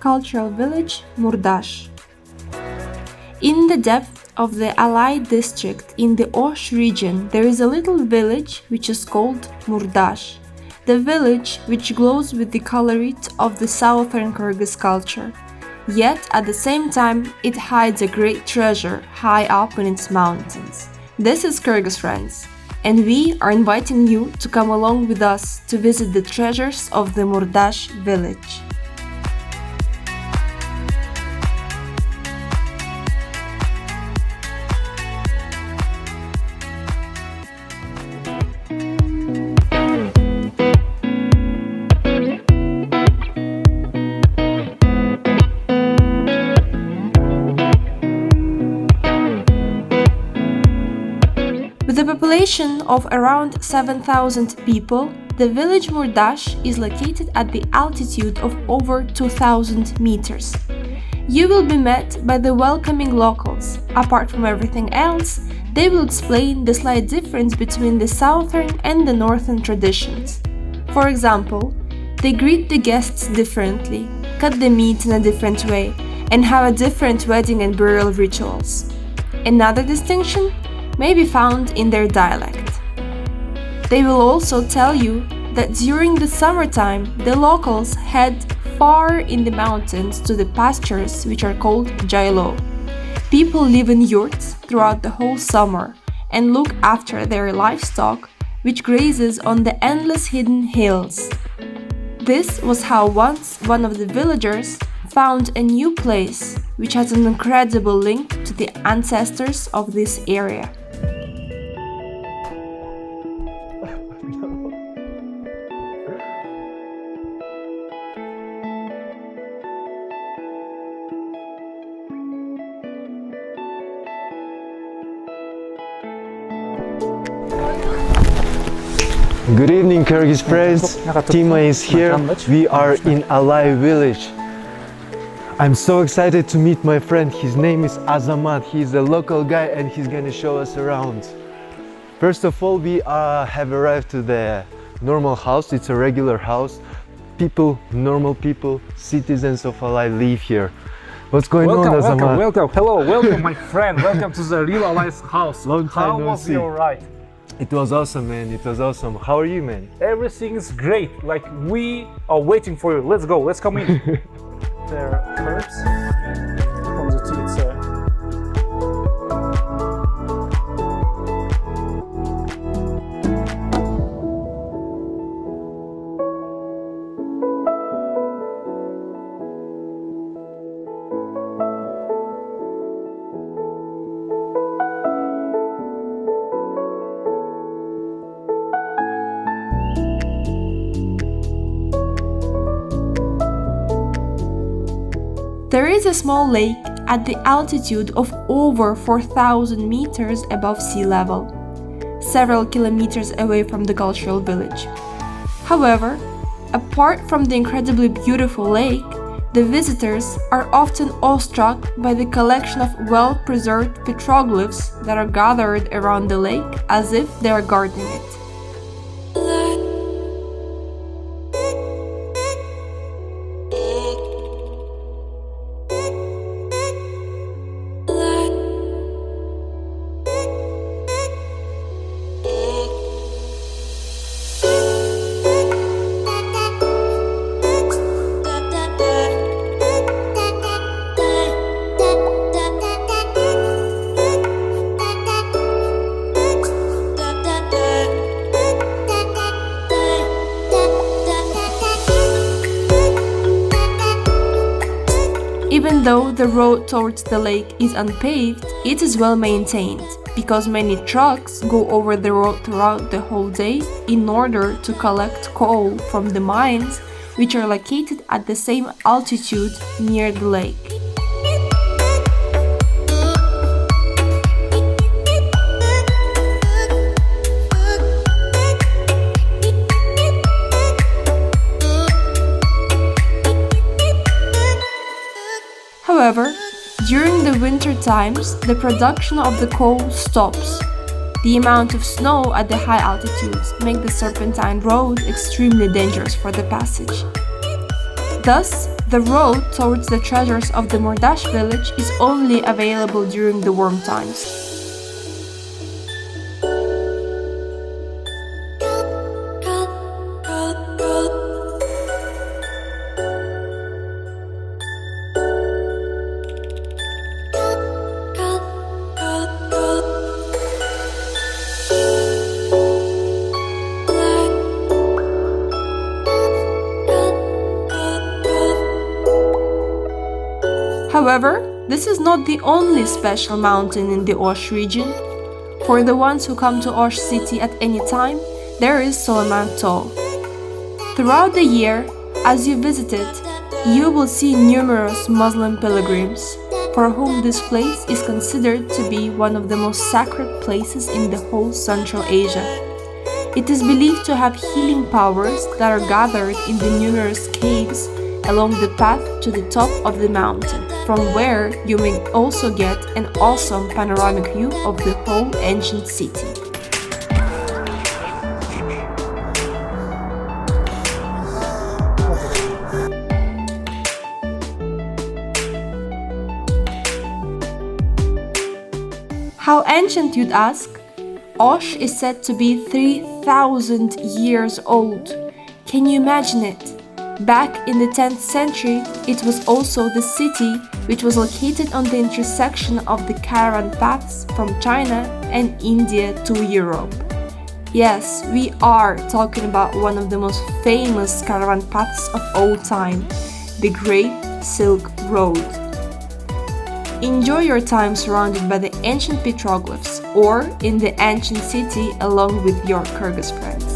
cultural village Murdash. In the depth of the Alay district in the Osh region, there is a little village which is called Murdash, the village which glows with the colorit of the Southern Kyrgyz culture. Yet, at the same time, it hides a great treasure high up in its mountains. This is Kyrgyz Friends, and we are inviting you to come along with us to visit the treasures of the Murdash village. With a population of around 7,000 people, the village Murdash is located at the altitude of over 2,000 meters. You will be met by the welcoming locals. Apart from everything else, they will explain the slight difference between the southern and the northern traditions. For example, they greet the guests differently, cut the meat in a different way, and have a different wedding and burial rituals. Another distinction may be found in their dialect. They will also tell you that during the summertime, the locals head far in the mountains to the pastures which are called jailo. People live in yurts throughout the whole summer and look after their livestock, which grazes on the endless hidden hills. This was how once one of the villagers found a new place which has an incredible link to the ancestors of this area. Good evening, Kyrgyz friends. Tima is here. We are in Alay village. I'm so excited to meet my friend. His name is Azamat. He's a local guy and he's gonna show us around. First of all, we have arrived to the normal house. It's a regular house. People, normal people, citizens of Alay live here. What's going on, Azamat? Welcome. Hello, welcome my friend. Welcome to the real Alay's house. Long time How no was see. your ride? It was awesome, man. It was awesome. How are you, man? Everything is great. Like, we are waiting for you. Let's go. Let's come in. There are herbs from the tea. There is a small lake at the altitude of over 4,000 meters above sea level, several kilometers away from the cultural village. However, apart from the incredibly beautiful lake, the visitors are often awestruck by the collection of well-preserved petroglyphs that are gathered around the lake as if they are guarding it. Even though the road towards the lake is unpaved, it is well maintained, because many trucks go over the road throughout the whole day in order to collect coal from the mines, which are located at the same altitude near the lake. However, during the winter times, the production of the coal stops. The amount of snow at the high altitudes make the serpentine road extremely dangerous for the passage. Thus, The road towards the treasures of the Murdash village is only available during the warm times. However, this is not the only special mountain in the Osh region. For the ones who come to Osh city at any time, there is Solamanto. Throughout the year, as you visit it, you will see numerous Muslim pilgrims, for whom this place is considered to be one of the most sacred places in the whole Central Asia. It is believed to have healing powers that are gathered in the numerous caves along the path to the top of the mountain, from where you may also get an awesome panoramic view of the whole ancient city. How ancient, you'd ask? Osh is said to be 3,000 years old. Can you imagine it? Back in the 10th century, it was also the city which was located on the intersection of the caravan paths from China and India to Europe. Yes, we are talking about one of the most famous caravan paths of all time, the Great Silk Road. Enjoy your time surrounded by the ancient petroglyphs or in the ancient city along with your Kyrgyz friends.